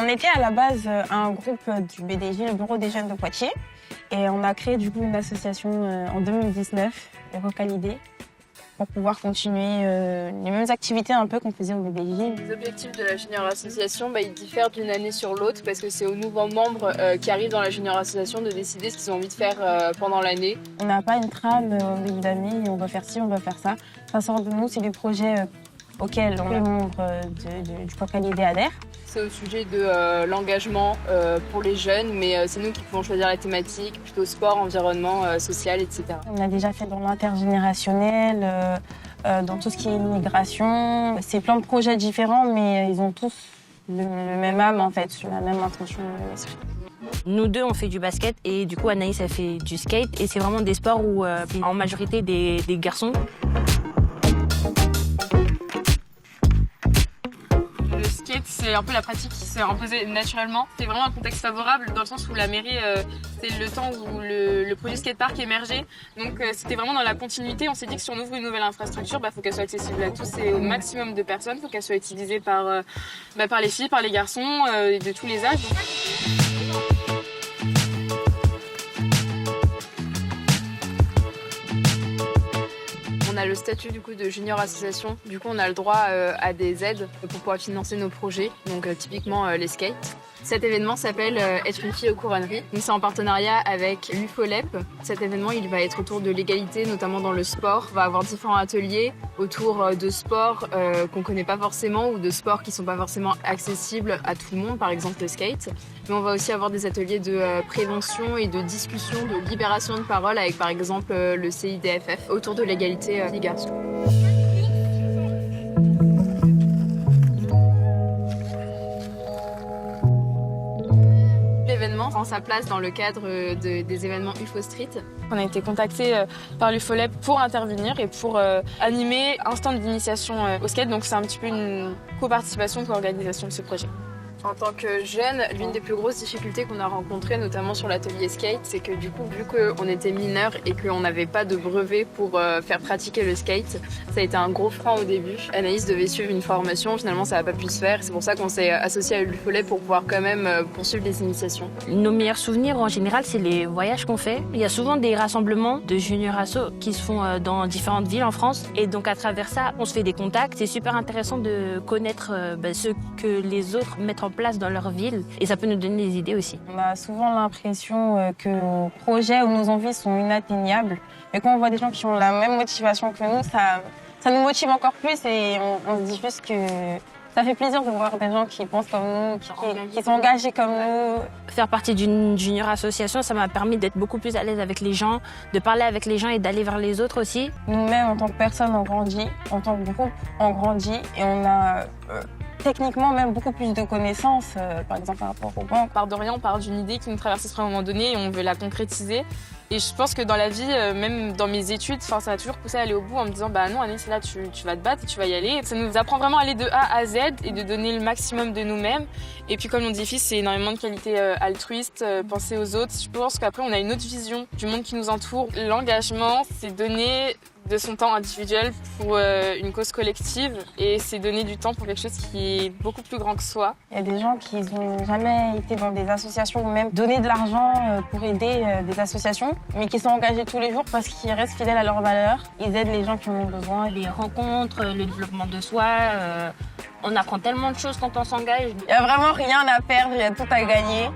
était à la base un groupe du BDJ, le Bureau des jeunes de Poitiers. Et on a créé du coup une association en 2019, les Vocalidés, pour pouvoir continuer les mêmes activités un peu qu'on faisait au BDJ. Les objectifs de la Junior Association, ils diffèrent d'une année sur l'autre parce que c'est aux nouveaux membres qui arrivent dans la Junior Association de décider ce qu'ils ont envie de faire pendant l'année. On n'a pas une trame au début d'année, on va faire ci, on va faire ça. Ça sort de nous, c'est des projets auxquels les membres du Vocalidé adhèrent. C'est au sujet de l'engagement pour les jeunes, mais c'est nous qui pouvons choisir la thématique, plutôt sport, environnement, social, etc. On a déjà fait dans l'intergénérationnel, dans tout ce qui est immigration. C'est plein de projets différents, mais ils ont tous le même âme en fait, la même intention, le même esprit. Nous deux, on fait du basket et du coup Anaïs, elle fait du skate. Et c'est vraiment des sports où en majorité des garçons. Le skate, c'est un peu la pratique qui s'est imposée naturellement. C'est vraiment un contexte favorable dans le sens où la mairie, c'est le temps où le projet skatepark émergeait. Donc c'était vraiment dans la continuité. On s'est dit que si on ouvre une nouvelle infrastructure, faut qu'elle soit accessible à tous et au maximum de personnes. Il faut qu'elle soit utilisée par les filles, par les garçons, de tous les âges. On a le statut du coup de junior association. Du coup, on a le droit à des aides pour pouvoir financer nos projets, donc typiquement les skates. Cet événement s'appelle Être une fille aux couronneries. Donc c'est en partenariat avec l'UFOLEP. Cet événement, il va être autour de l'égalité, notamment dans le sport. On va avoir différents ateliers autour de sports qu'on connaît pas forcément ou de sports qui sont pas forcément accessibles à tout le monde, par exemple le skate. Mais on va aussi avoir des ateliers de prévention et de discussion, de libération de parole avec par exemple le CIDFF autour de l'égalité des garçons. L'événement prend sa place dans le cadre des événements UFO Street. On a été contacté par l'UFOLEP pour intervenir et pour animer un stand d'initiation au skate. Donc c'est un petit peu une coparticipation pour l'organisation de ce projet. En tant que jeune, l'une des plus grosses difficultés qu'on a rencontrées, notamment sur l'atelier skate, c'est que du coup, vu qu'on était mineurs et qu'on n'avait pas de brevet pour faire pratiquer le skate, ça a été un gros frein au début. Anaïs devait suivre une formation, finalement ça n'a pas pu se faire. C'est pour ça qu'on s'est associé à l'UFOLEP pour pouvoir quand même poursuivre les initiations. Nos meilleurs souvenirs en général, c'est les voyages qu'on fait. Il y a souvent des rassemblements de junior asso qui se font dans différentes villes en France. Et donc à travers ça, on se fait des contacts. C'est super intéressant de connaître ce que les autres mettent en place dans leur ville et ça peut nous donner des idées aussi. On a souvent l'impression que nos projets ou nos envies sont inatteignables, mais quand on voit des gens qui ont la même motivation que nous, ça nous motive encore plus et on se dit juste que ça fait plaisir de voir des gens qui pensent comme nous, qui sont engagés comme nous. Faire partie d'une junior association, ça m'a permis d'être beaucoup plus à l'aise avec les gens, de parler avec les gens et d'aller vers les autres aussi. Nous-mêmes, en tant que personnes, on grandit, en tant que groupe, on grandit et on a techniquement même beaucoup plus de connaissances, par exemple par rapport aux banques. On part de rien, on part d'une idée qui nous traverse à un moment donné et on veut la concrétiser. Et je pense que dans la vie, même dans mes études, ça m'a toujours poussé à aller au bout en me disant non Anaïs, là tu vas te battre et tu vas y aller. Ça nous apprend vraiment à aller de A à Z et de donner le maximum de nous-mêmes. Et puis comme on dit, c'est énormément de qualités altruistes, penser aux autres. Je pense qu'après on a une autre vision du monde qui nous entoure. L'engagement, c'est donner de son temps individuel pour une cause collective et c'est donner du temps pour quelque chose qui est beaucoup plus grand que soi. Il y a des gens qui n'ont jamais été dans des associations ou même donné de l'argent pour aider des associations, mais qui sont engagés tous les jours parce qu'ils restent fidèles à leurs valeurs. Ils aident les gens qui en ont besoin. Les rencontres, le développement de soi, on apprend tellement de choses quand on s'engage. Il n'y a vraiment rien à perdre, il y a tout à gagner.